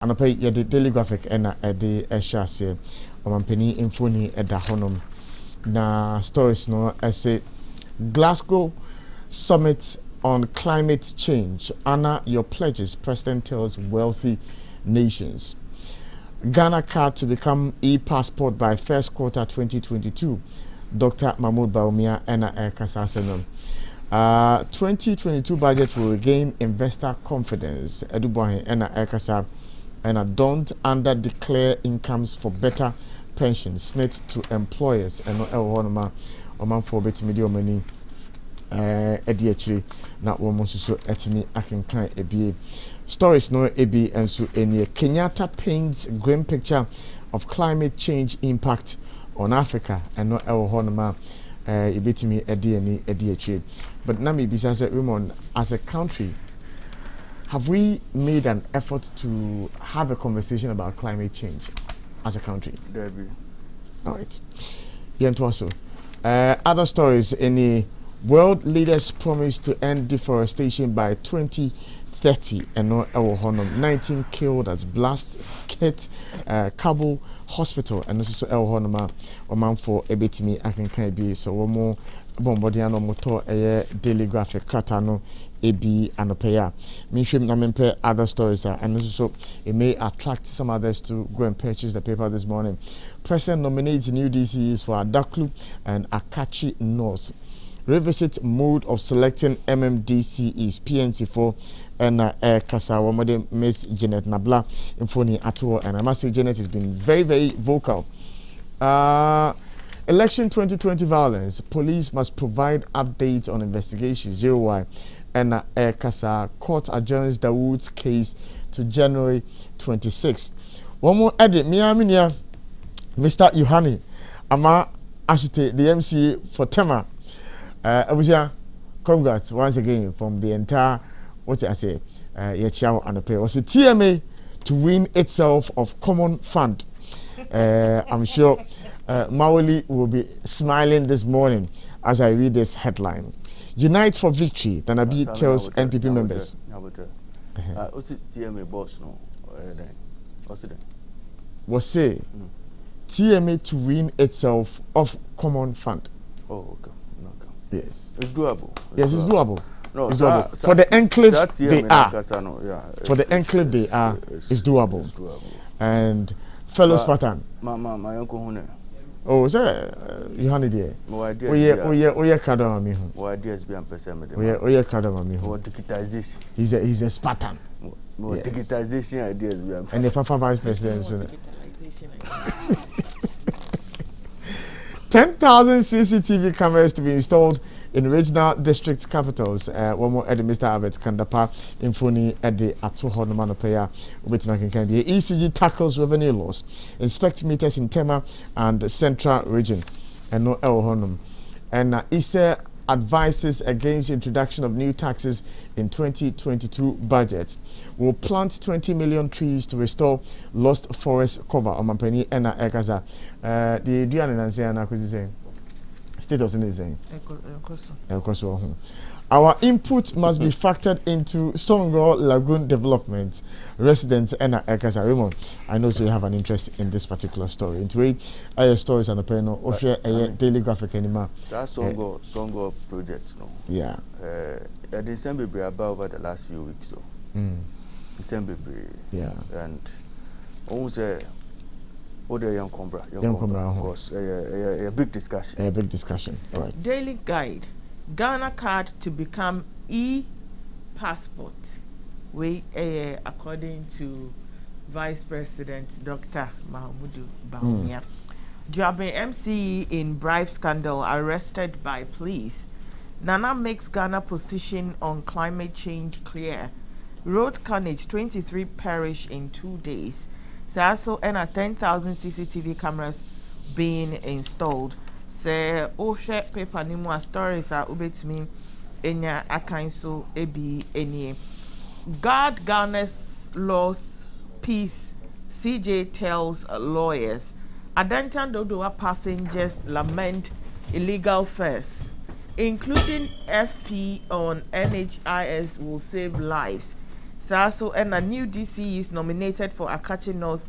Anapa yɛde daily graphic ɛna ɛde ɛhyɛ aseɛ ɔmampanin mfoni ɛda hɔnom na stories no ɛsɛ Glasgow Summit on Climate Change. Honor your pledges, President tells wealthy nations. Ghana card to become e-passport by first quarter 2022. Dr. Mahmoud Bawumia Ena Kasasenom. 2022 budget will regain investor confidence. Edubuahin Ena Ekasa and don't under-declare incomes for better pensions. Net to employers and no Oman for bit media money. Ediachiri na womo so etimi akenkan ebie stories no ebi enso enie Kenyatta paints grim picture of climate change impact on Africa and no honoma ebitimi ediachiri. But na me bisa say women as a country, have we made an effort to have a conversation about climate change as a country? There be. All right. Yentoaso. Other stories any world leaders promise to end deforestation by 2030 and no 19 killed as blast hit Kabul hospital and also honoma oman for ebitimi akenkan bi so womo bombodiano motor daily graphic kratano ebi anopeya minhwem na mempe other stories and also it may attract some others to go and purchase the paper this morning. President nominates new DCEs for Adaklu and Akachi North. Revisit mode of selecting MMDCEs PNC4 and Kasawamode Miss Janet Nabla Infoni Atuo, and I must say Janet has been very vocal. Election 2020 violence. Police must provide updates on investigations. JOY and Kasa court adjourns Dawood's case to January 26. One more edit. Miaminia, Mr. Yohani Ama Ashite, the MC for Tema. Abuja, congrats once again from the entire what I say, Yechao and the pay. Was a TMA to win itself of common fund. I'm sure Maoli will be smiling this morning as I read this headline. Unite for victory, Danabi tells NPP members. What's it TMA boss no? What's it? Was say TMA to win itself of common fund. Oh, okay. Yes. It's doable. It's doable. No, it's doable. For the enclave, they are. For the enclave, they are. It's doable. And fellow Spartan. My uncle Hune. Oh, sir, you had it. Oye Kadama Mihu. What ideas be unperceived? Oye Kadama Mihu. What digitization? He's a Spartan. What digitization ideas be unperceived? And the Papa Vice President. 10,000 CCTV cameras to be installed in regional district capitals. One more Eddie Mr. Albert Kandapa Infoni Eddie Atuho Nomanopeya Ubitmakin can be ECG tackles revenue loss. Inspect meters in Tema and the central region. And no El Honum. And ISA advises against introduction of new taxes in 2022 budget. Will plant 20 million trees to restore lost forest cover. Omampeni Ena Ekaza. The Duan and Ansiana saying. Status in saying. Our input must be factored into Songo Lagoon development. Residents Ena Ekaza. Raymond, I know so you have an interest in this particular story. Into a stories and a panel of your daily graphic anymore. Songo project, no. Yeah. December about over the last few weeks, so. December, yeah, and almost all the young Combra, of course, a big discussion. A big discussion. All right. Daily guide: Ghana card to become e-passport. We, according to Vice President Dr. Mahmoud Bawumia, Joabin MCE in bribe scandal arrested by police. Nana makes Ghana position on climate change clear. Road carnage, 23 perish in 2 days. So and 10,000 CCTV cameras being installed. Say Oshe paper nimwa stories are ubetimi enya akanso ebi enie. God Ghana's laws peace. CJ tells lawyers. Adantan Dodowa passengers lament illegal fares, including FP on NHIS will save lives. So and a new DC is nominated for Akachi North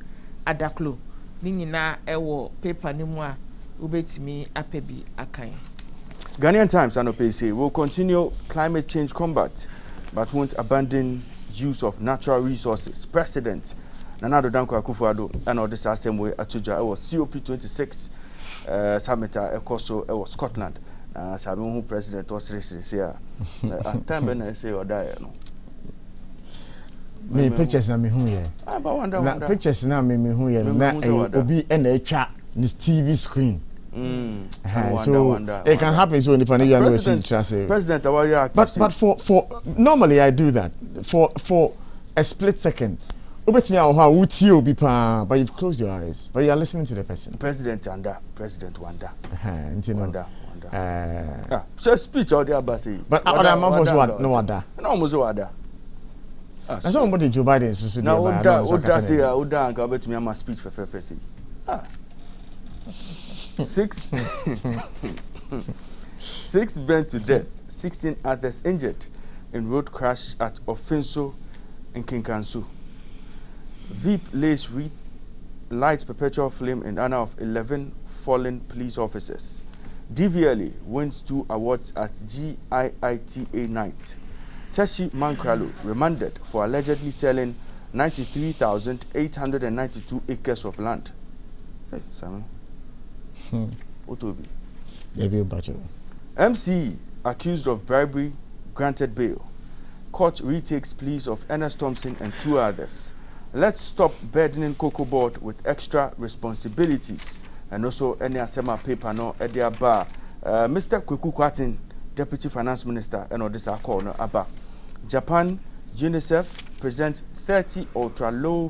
Adaklo. Nina ewo paper nimwa ubetimi apebi akai. Ghanaian Times and OPC will continue climate change combat, but won't abandon use of natural resources. President Nana Addo Dankwa Akufo-Addo and all this same way atuja was COP26 summit ekoso was Scotland. Sabi who president was here. Time when say or die no. Me pictures na me hu ye. Na pictures na me hu ye na obi e na etwa ni TV screen. So it can happen so when the President but for normally I do that for a split second. But you've closed your eyes, but you are listening to the person. President Wanda. So speech all the Abasi. But other man was what? No Wanda. No Muzuada. And somebody Joe Biden so now Oda say Oda and Kabet me my speech for FFC. 6 burned to death, 16 others injured in road crash at Ofinso in Kinkansu. VIP lays wreath lights perpetual flame in honor of 11 fallen police officers. DVLA wins 2 awards at GIITA night. Teshi Mankralo remanded for allegedly selling 93,892 acres of land. Hey, Samuel. Otobi. MCE accused of bribery granted bail. Court retakes pleas of Ernest Thompson and 2 others. Let's stop burdening Cocoa Board with extra responsibilities. And also any asema paper no edia bar. Mr. Kweku Kwatin, Deputy Finance Minister, and all this are called no Abba. Japan, UNICEF present 30 ultra low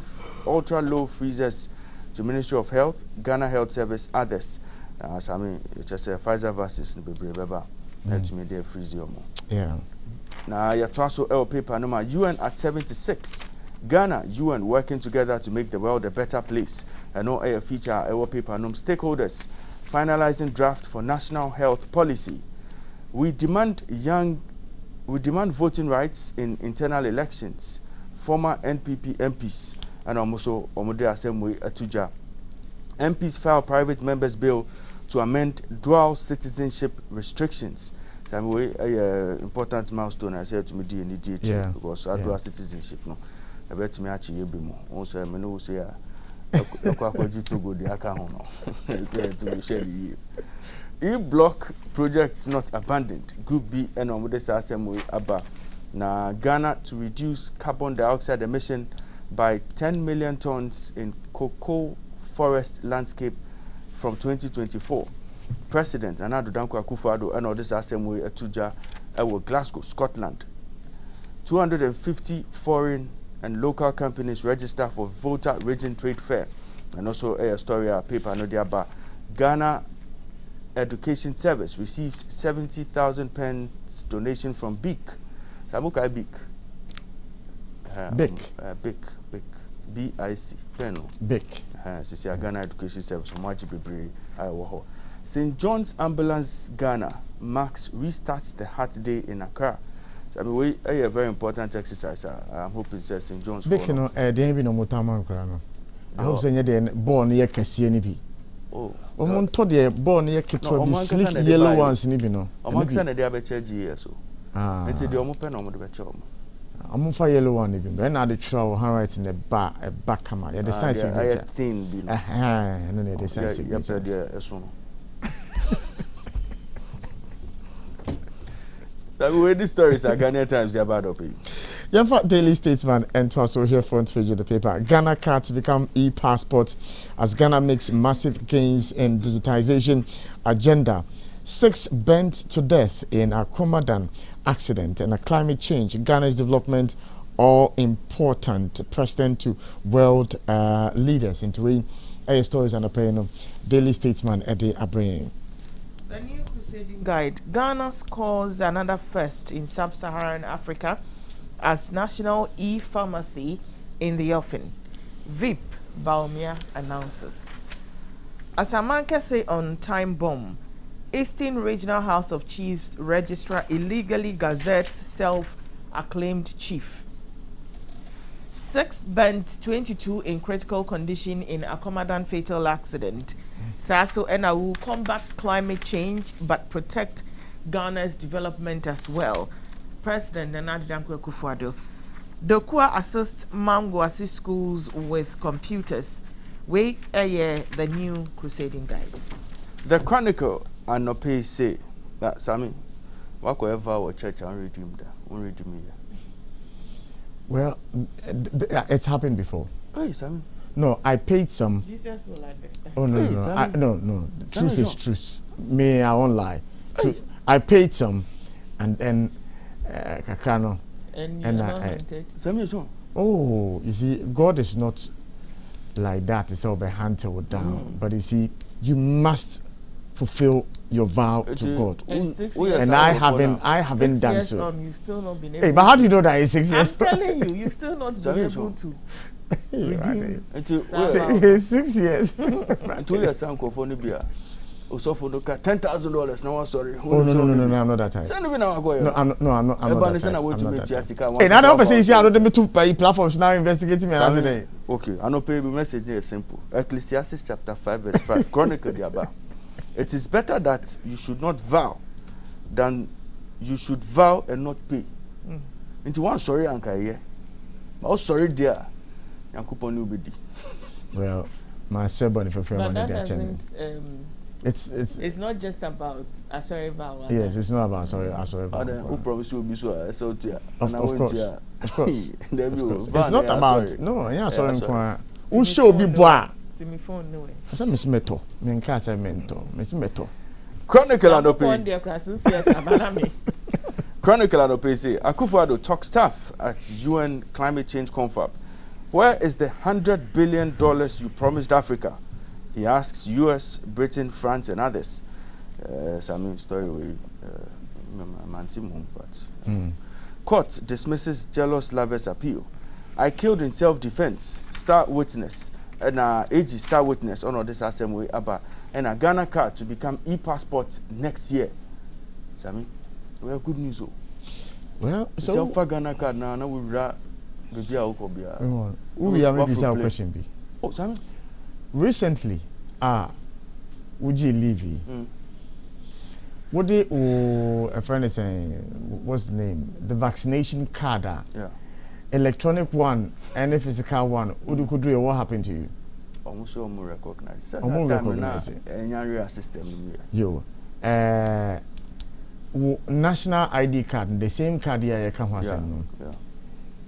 freezers to Ministry of Health, Ghana Health Service, others. I mean, it's just Pfizer versus Nibebe. Let me there freeze you more. Yeah. Now, your Traso L paper number UN at 76. Ghana, UN working together to make the world a better place. And no air feature our paper num stakeholders finalizing draft for national health policy. We demand voting rights in internal elections. Former NPP MPs and also Omode Assembly Atuja. MPs file private members bill to amend dual citizenship restrictions. Important milestone I said to me DND because dual citizenship no. I bet me actually be more. Also, I know say E-block projects not abandoned. Group B and on this assembly about now Ghana to reduce carbon dioxide emission by 10 million tons in cocoa forest landscape from 2024. President Nana Addo Dankwa Akufo-Addo and all this assembly at Tuja Glasgow, Scotland. 250 foreign and local companies register for Volta Region Trade Fair. And also a story paper no diaba. Ghana Education Service receives 70,000 pence donation from BIC. Samuka BIC. BIC. BIC. BIC. This is Ghana Education Service. St. John's Ambulance Ghana marks restarts the Heart Day in Accra. I mean, a very important exercise. I'm hoping says St. John's. BIC no, there be no motama no. I hope say the born here kasiye ni bi. Oh. Omon to the born here kitwa bi sleek yellow ones ni bi no. Omon say na dey abeche GS so. Enti dey omo pe na omo dey beche omo. Omo fa yellow one ni bi. When na dey try handwrite in the back camera. Yeah, the size signature. Thin bi no. No the size signature. Yeah, there eso no. That way these stories are Ghanaian Times they are bad up. Yamfa Daily Statesman and also here front page of the paper. Ghana card to become e-passport as Ghana makes massive gains in digitization agenda. 6 burnt to death in a Komadan accident and a climate change. Ghana's development all important. President to world leaders into a stories and a Daily Statesman Eddie Abraham. The new Crusading Guide. Ghana scores another first in sub-Saharan Africa as national e-pharmacy in the offing. VIP Baumia announces. As Amanke say on Time Bomb, Eastern Regional House of Chiefs Registrar illegally gazettes self-acclaimed chief. 6 bent, 22 in critical condition in Akomadan fatal accident. Saso Ena will combat climate change but protect Ghana's development as well. President Nana Dankwa Akufo-Addo. Dokua assists Mangwasi schools with computers. We the new crusading guide. The Chronicle and no pay say that Sammy, whatever our church unredeemed, unredeemed. Well, it's happened before. Hey, Sammy. No, I paid some. Jesus will understand. Oh no, Hey, no. The truth is no. truth. Me, I won't lie. Truth. I paid some, and then Kakrano. And And, you're uh, not I- haunted. Sammy is wrong. Oh, you see, God is not like that. It's all by hand or down. But you see, you must fulfill your vow to God. And 6 Oh, years And on. I haven't 6 done years so. on, you've still not been able. Hey, but how do you know that it's 6 I'm years? telling you, you've still not been Sorry, able sure. to Hey, redeem. Until Wow. 6 years. until your son go for Nibia. Also for the $10,000. No, sorry. Oh no, I'm not that type. Send me now. Go No, I'm not that type. I want I'm to not meet that you. type. Asika. Hey, now the person say I don't me two platforms now investigating me as Sammy, today. okay, I know pay message is simple. Ecclesiastes chapter 5 verse 5. Chronicle the It is better that you should not vow than you should vow and not pay. Into one sorry anka here. Oh sorry dear. Yankupon will be. Well, my sermon if But money that their channel. doesn't. It's Not just about Ashore Vow. yes, it's not about sorry. Who promise you be so so dear. Of course. Of course. It's not about no, yeah, sorry. Who show be boy? See me phone no way. I said Miss Meto. Me nka say mentor. Miss Meto. Chronicle and One Opay. dear crisis, yes, Abanami. Chronicle and Opay say Akufo-Addo talks tough at UN climate change confab. Where is the $100 billion you promised Africa? He asks US, Britain, France, and others. Some story we Court dismisses jealous lover's appeal. I killed in self-defense. Star witness and AG star witness on this assembly about and a Ghana card to become e-passport next year. Sammy, well, good news. Well, So so Ghana card now we ra baby a ukobia. who we are maybe say a question be. Oh, Sammy. Recently, Uji Levy. What they a friend is saying, what's the name? The vaccination card, Yeah. electronic one and a physical one. Could do what happened to you? Almost all more recognize. Almost recognize it. Any area system. Yo, national ID card, the same card here you can Yeah.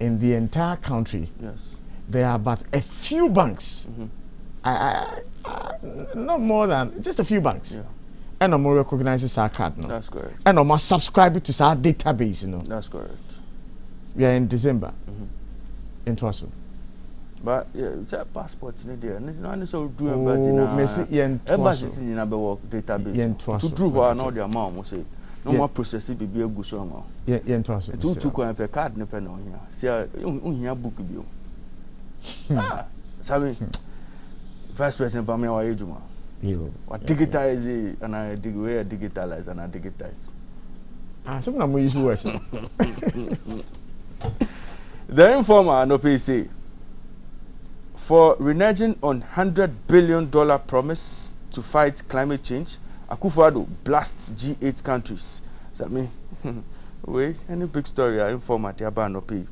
in the entire country. Yes. There are but a few banks. Not more than just a few banks. Yeah. And I'm recognizes our card. No? That's correct. And I'm subscribing to our database. You know, That's correct. we are in December. In Twaso. But yeah, it's a passport in there. No, so do embassy now. Messi yen Embassy Twaso. in a work database. Yen Twaso. To do what now the amount we say. No Yeah. more processing be a good so Yen Twaso. two coin per card ne pen on here. See here book bio. Sabi Vice President Pamela Wajuma. Yo. What digitize it and I digitalize and I digitize. Some of them use words. The Informer no PC for reneging on $100 billion promise to fight climate change. Akufo-Addo blasts G8 countries. So I mean, wait, any big story? Informer no pay.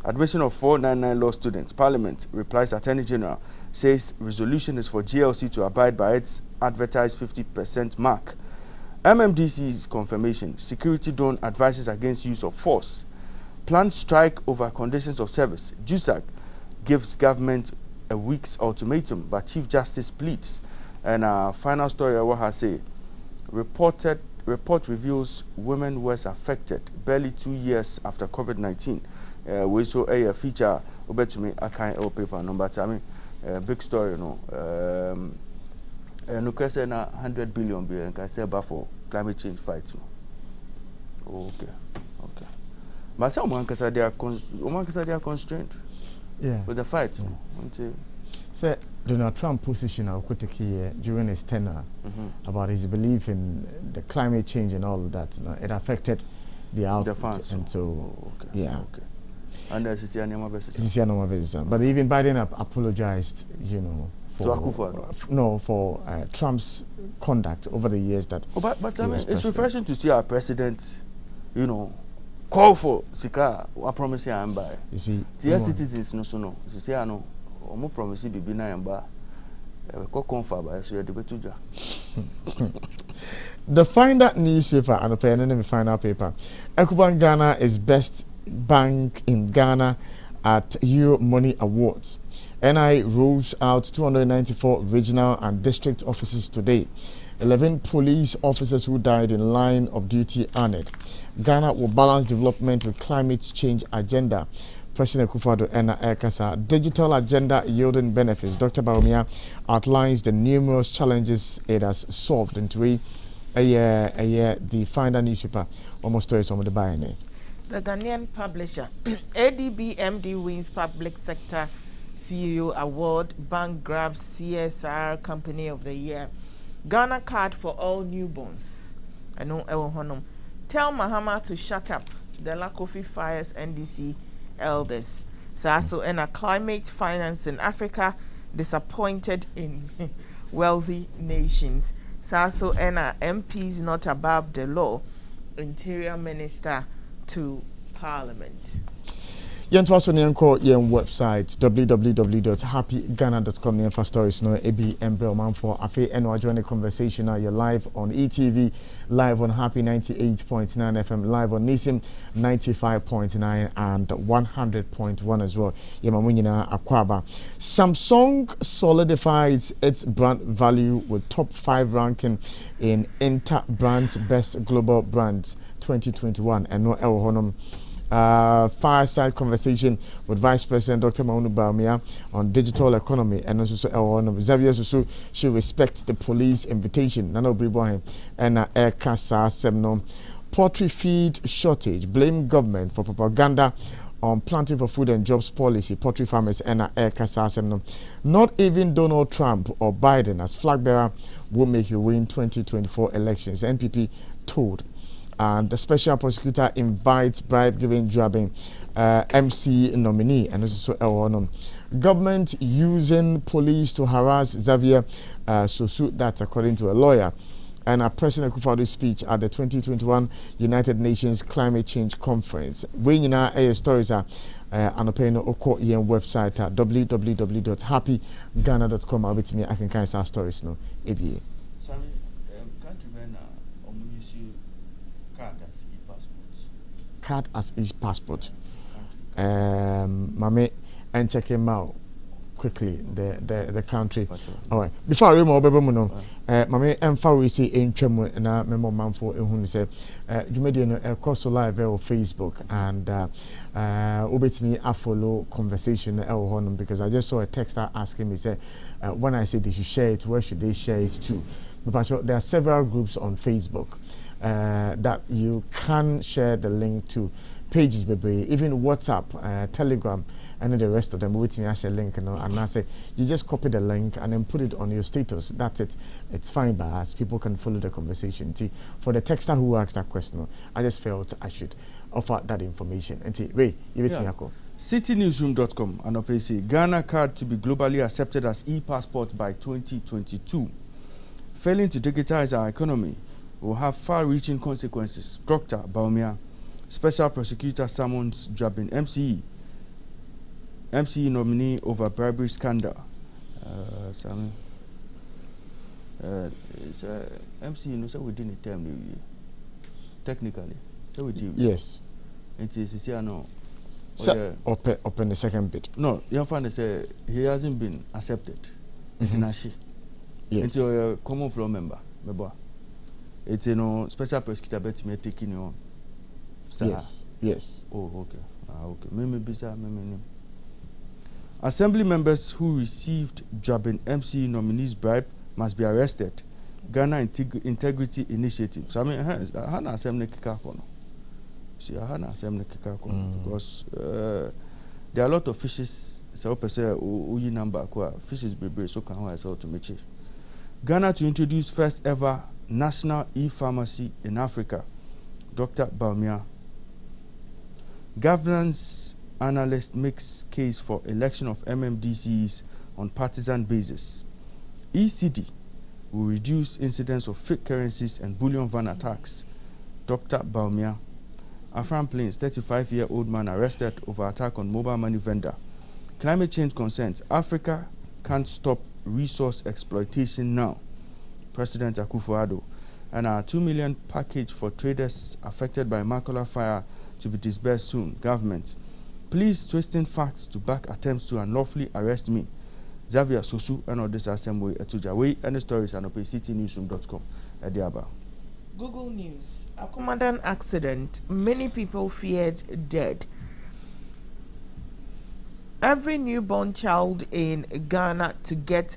Admission of 499 law students. Parliament replies. Attorney General says resolution is for GLC to abide by its advertised 50% mark. MMDC's confirmation. Security Dawn advises against use of force. Planned strike over conditions of service. JUSAG gives government a week's ultimatum, but Chief Justice pleads. And final story, what I say. Report reveals women was affected barely 2 years after COVID-19. We saw a feature about me a kind of paper number. I mean, big story, you know. No question, 100 billion be and can say about for climate change fight. Okay. But some one because they are constrained Yeah. with the fight. Say Donald Trump position here during his tenure about his belief in the climate change and all of that. You know, it affected the output, funds. and so yeah. Okay. And Sisi Anoma versus. Sisi Anoma versus. But even Biden apologized, you know, for Trump's conduct over the years that. Oh, but I mean, it's refreshing to see our president, you know, call for Sika. I promise you, I'm by. You see, the citizens no. Sisi Ano, omo promise you be na yamba. Ko confirm by so you debetuja. The Finder newspaper and the pen final paper. Ecobank Ghana is best bank in Ghana at Euro Money Awards. NI rolls out 294 regional and district offices today. 11 police officers who died in line of duty honored. Ghana will balance development with climate change agenda. President Akufo-Addo and Ekasa. Digital agenda yielding benefits. Dr. Bawumia outlines the numerous challenges it has solved into a year, the Finder newspaper almost stories on the buying. The Ghanaian publisher ADB-MD wins Public Sector CEO Award. Bank grabs CSR Company of the Year. Ghana card for all newborns. I know Ewo Honum. Tell Mahama to shut up. The Lakofi fires NDC elders. Saso and a climate finance in Africa disappointed in wealthy nations. Saso and MPs not above the law. Interior Minister to Parliament. Yen twaso ne enko yen website www.happyghana.com yen for stories no ebi embre man for afi eno join the conversation now. You're live on ETV, live on Happy 98.9 FM, live on Nisim 95.9 and 100.1 as well. Yemamunyina Akwaba. Samsung solidifies its brand value with top 5 ranking in Inter-Brand Best Global Brands 2021 and no El Honum. Fireside conversation with Vice President Dr. Mahamudu Bawumia on digital economy and also Xavier Susu should respect the police invitation. Nano Bribohim and Air Kasa Semno. Poultry feed shortage. Blame government for propaganda on planting for food and jobs policy. Poultry farmers and Air Kasa Semno. Not even Donald Trump or Biden as flag bearer will make you win 2024 elections. NPP told. And the special prosecutor invites bribe-giving jabbing MC nominee and also government using police to harass Xavier Susu. That's according to a lawyer. And President Akufo-Addo's speech at the 2021 United Nations Climate Change Conference. We now stories are anopeno oko yen website at www.happyghana.com. I'll be to me. I can kind of stories no. ABA. Card as his passport. Mame and check him out quickly. The country. All right. Before I remove Bebemuno, Mame and we see in Tremor and I remember man for whom say you made a course live on Facebook and obey me a follow conversation because I just saw a texter asking me say when I say they should share it, where should they share it to? But there are several groups on Facebook. That you can share the link to pages, baby, even WhatsApp, Telegram, and then the rest of them. Wait me, I share link, and I say you just copy the link and then put it on your status. That's it. It's fine by us. People can follow the conversation. See, for the texter who asked that question, I just felt I should offer that information. And see, Ray, you with me, Ako. CityNewsroom.com and OPC Ghana card to be globally accepted as e-passport by 2022. Failing to digitize our economy will have far-reaching consequences. Dr. Bawumia, Special Prosecutor summons jabbing MCE nominee over bribery scandal. MCE, no, so within the term, technically. So we do. Yes. It is no. Open the second bit. No, you find say he hasn't been accepted. It's Nashi. Yes. It's a common floor member. It's special prosecutor bet me taking on. Yes. Oh, okay. Okay. Maybe Assembly members who received jabbing MC nominees bribe must be arrested. Ghana Integrity Initiative. So I mean, Hana Assembly Kikakono. See, Hana Assembly Kikakono because there are a lot of fishes. So uyi number fishes be so can I sell to make it. Ghana to introduce first ever national e-pharmacy in Africa. Dr. Bawumia. Governance analyst makes case for election of MMDCs on partisan basis. ECD will reduce incidents of fake currencies and bullion van attacks. Dr. Bawumia. Afram Plains, 35-year-old man arrested over attack on mobile money vendor. Climate change concerns. Africa can't stop resource exploitation now. President Akufo-Addo. And our 2 million package for traders affected by Makola fire to be disbursed soon. Government. Please twisting facts to back attempts to unlawfully arrest me. Xavier Sosu and all this assembly Etuja. Any stories and ctnewsroom.com. Ediaba. Google News. Akumadan accident. Many people feared dead. Every newborn child in Ghana to get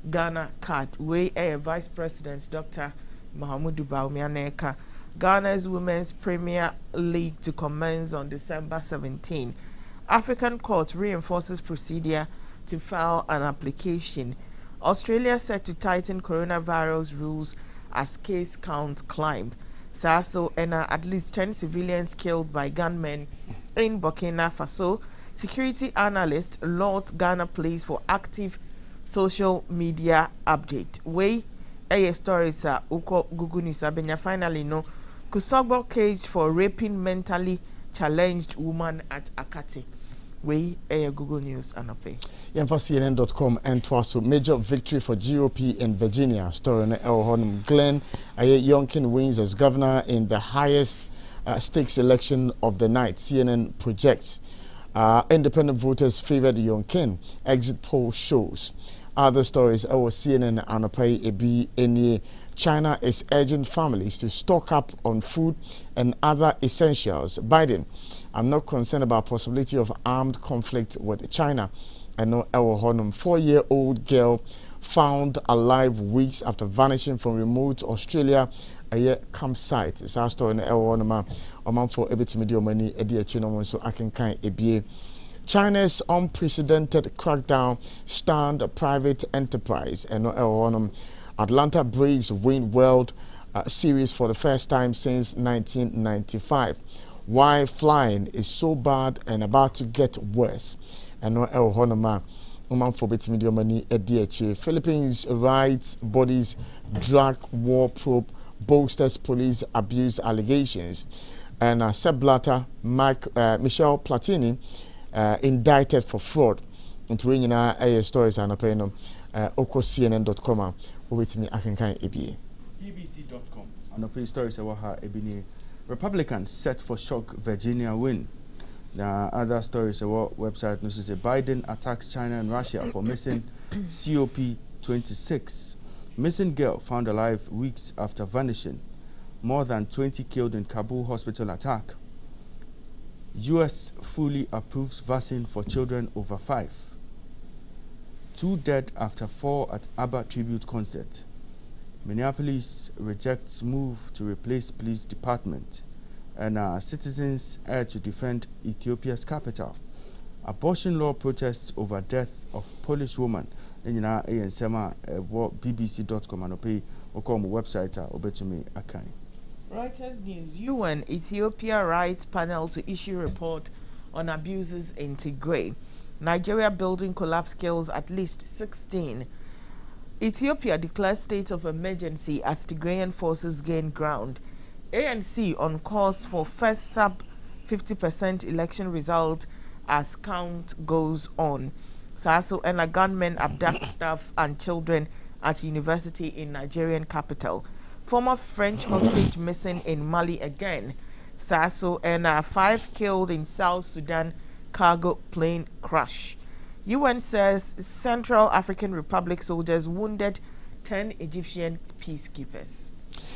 Ghana card. Vice President Dr. Mahamudu Bawumia Neka. Ghana's Women's Premier League to commence on December 17. African Court reinforces procedure to file an application. Australia set to tighten coronavirus rules as case counts climb. Saso and at least 10 civilians killed by gunmen in Burkina Faso. Security analyst Lord Ghana plays for active social media update. Stories are Google News abenya finally no Kusogbo caged for raping mentally challenged woman at Akate. Google News anope. For CNN.com and Twaso major victory for GOP in Virginia. Story in Elhorn Glenn Youngkin wins as governor in the highest stakes election of the night. CNN projects independent voters favored Youngkin. Exit poll shows. Other stories CNN anope ebi any China is urging families to stock up on food and other essentials. Biden, I'm not concerned about possibility of armed conflict with China. I know our 4-year-old girl found alive weeks after vanishing from remote Australia a campsite. It's our story in our man for every media money so I can kind of China's unprecedented crackdown stunned a private enterprise and Atlanta Braves win World Series for the first time since 1995. Why flying is so bad and about to get worse. And for media money Philippines rights bodies drag war probe bolsters police abuse allegations. And Sepp Blatter, Michel Platini indicted for fraud. Into when stories and CNN.com. With me, I can kind of BBC.com. And the stories about Ebini Republicans set for shock Virginia win. Now, other stories about website news is Biden attacks China and Russia for missing COP26. Missing girl found alive weeks after vanishing. More than 20 killed in Kabul hospital attack. U.S. fully approves vaccine for children over 5. 2 dead after 4 at ABBA tribute concert. Minneapolis rejects move to replace police department. And citizens urge to defend Ethiopia's capital. Abortion law protests over death of Polish woman. BBC.com and pay or call my website obetumi akai. Reuters News. UN Ethiopia Rights Panel to issue report on abuses in Tigray. Nigeria building collapse kills at least 16. Ethiopia declares state of emergency as Tigrayan forces gain ground. ANC on course for first sub 50% election result as count goes on. Saso and a gunmen abduct staff and children at university in Nigerian capital. Former French hostage missing in Mali again. Saso and 5 killed in South Sudan cargo plane crash. UN says Central African Republic soldiers wounded 10 Egyptian peacekeepers.